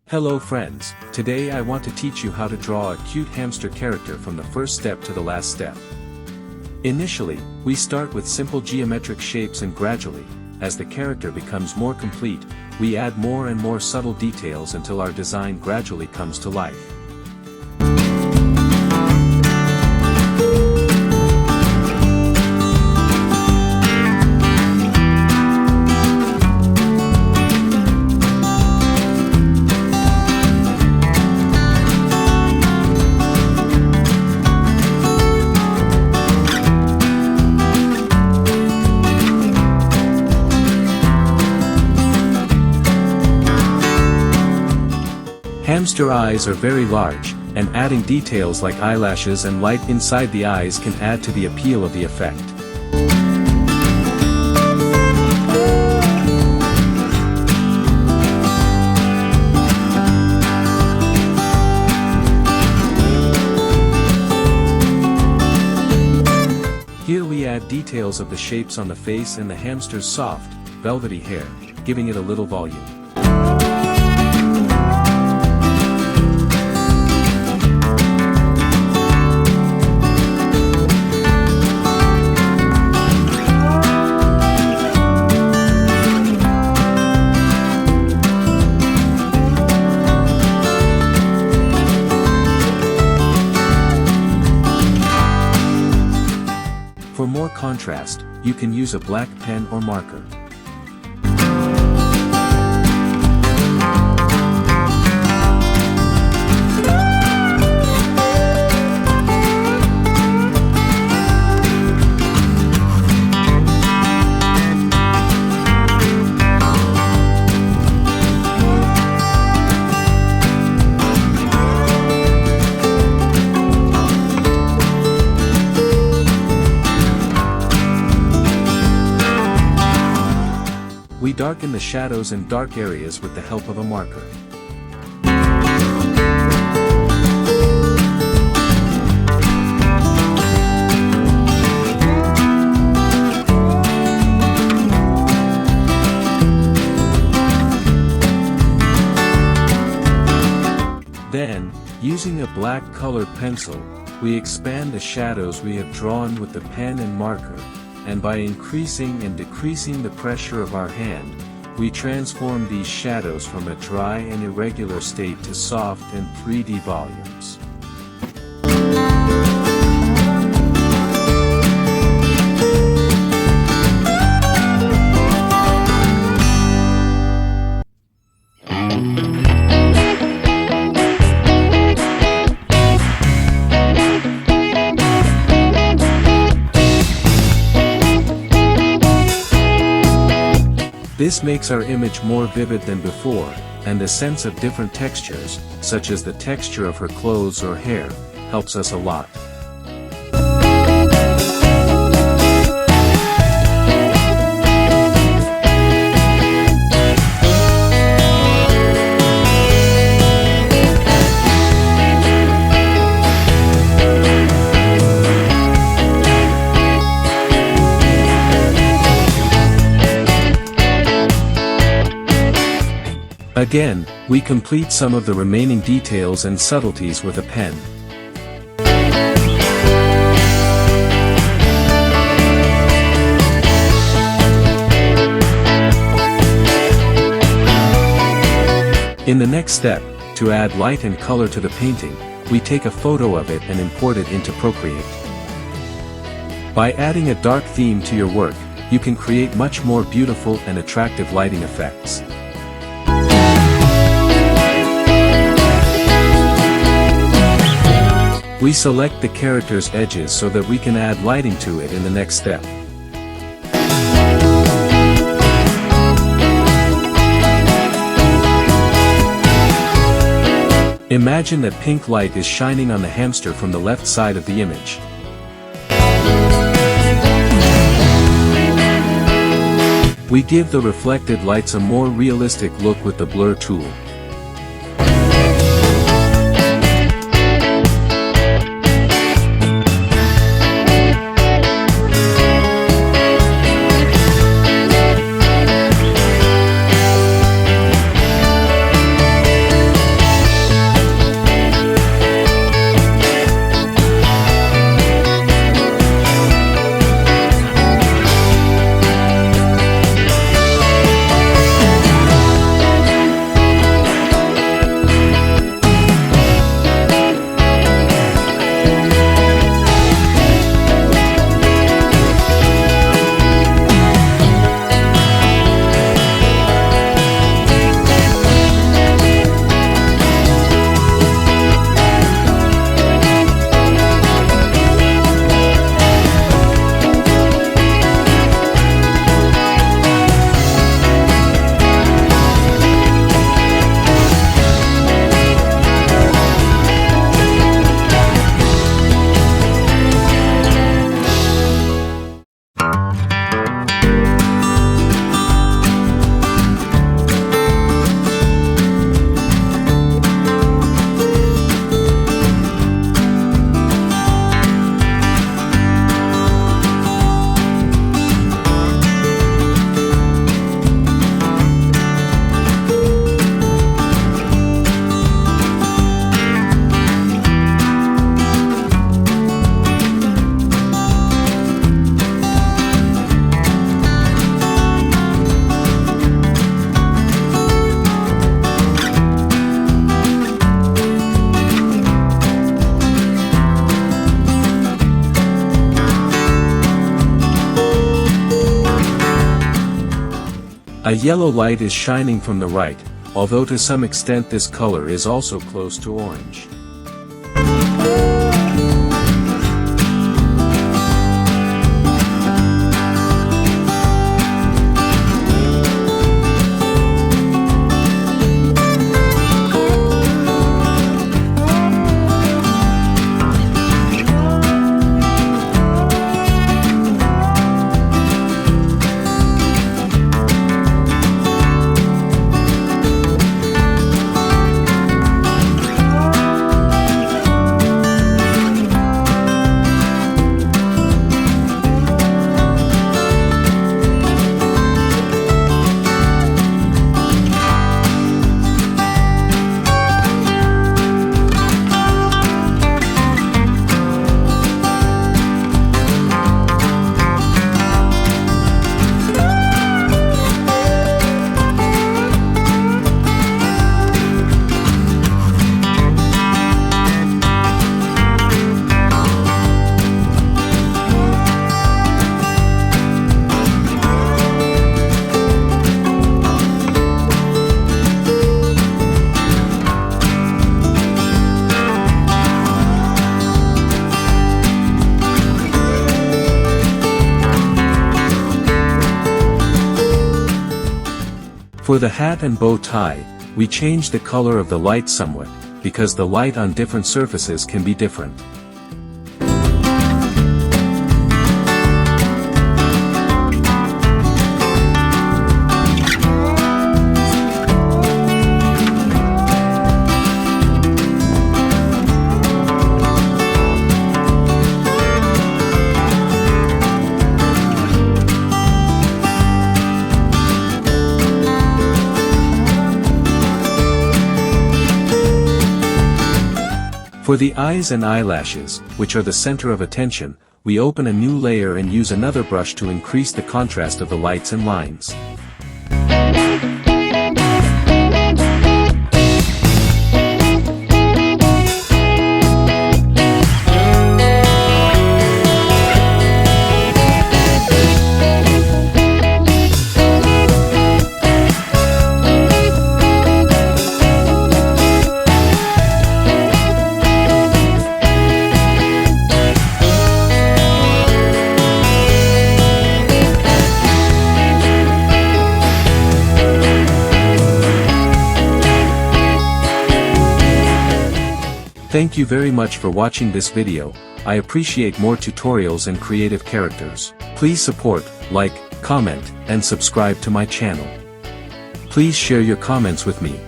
Hello friends, today I want to teach you how to draw a cute hamster character from the first step to the last step. Initially, we start with simple geometric shapes and gradually, as the character becomes more complete, we add more and more subtle details until our design gradually comes to life. Hamster eyes are very large, and adding details like eyelashes and light inside the eyes can add to the appeal of the effect. Here we add details of the shapes on the face and the hamster's soft, velvety hair, giving it a little volume. For more contrast, you can use a black pen or marker. We darken the shadows and dark areas with the help of a marker. Then, using a black colored pencil, we expand the shadows we have drawn with the pen and marker. And by increasing and decreasing the pressure of our hand, we transform these shadows from a dry and irregular state to soft and 3D volumes. This makes our image more vivid than before, and the sense of different textures, such as the texture of her clothes or hair, helps us a lot. Again, we complete some of the remaining details and subtleties with a pen. In the next step, to add light and color to the painting, we take a photo of it and import it into Procreate. By adding a dark theme to your work, you can create much more beautiful and attractive lighting effects. We select the character's edges so that we can add lighting to it in the next step. Imagine that pink light is shining on the hamster from the left side of the image. We give the reflected lights a more realistic look with the blur tool. A yellow light is shining from the right, although to some extent this color is also close to orange. For the hat and bow tie, we changed the color of the light somewhat, because the light on different surfaces can be different. For the eyes and eyelashes, which are the center of attention, we open a new layer and use another brush to increase the contrast of the lights and lines. Thank you very much for watching this video. I appreciate more tutorials and creative characters. Please support, like, comment, and subscribe to my channel. Please share your comments with me.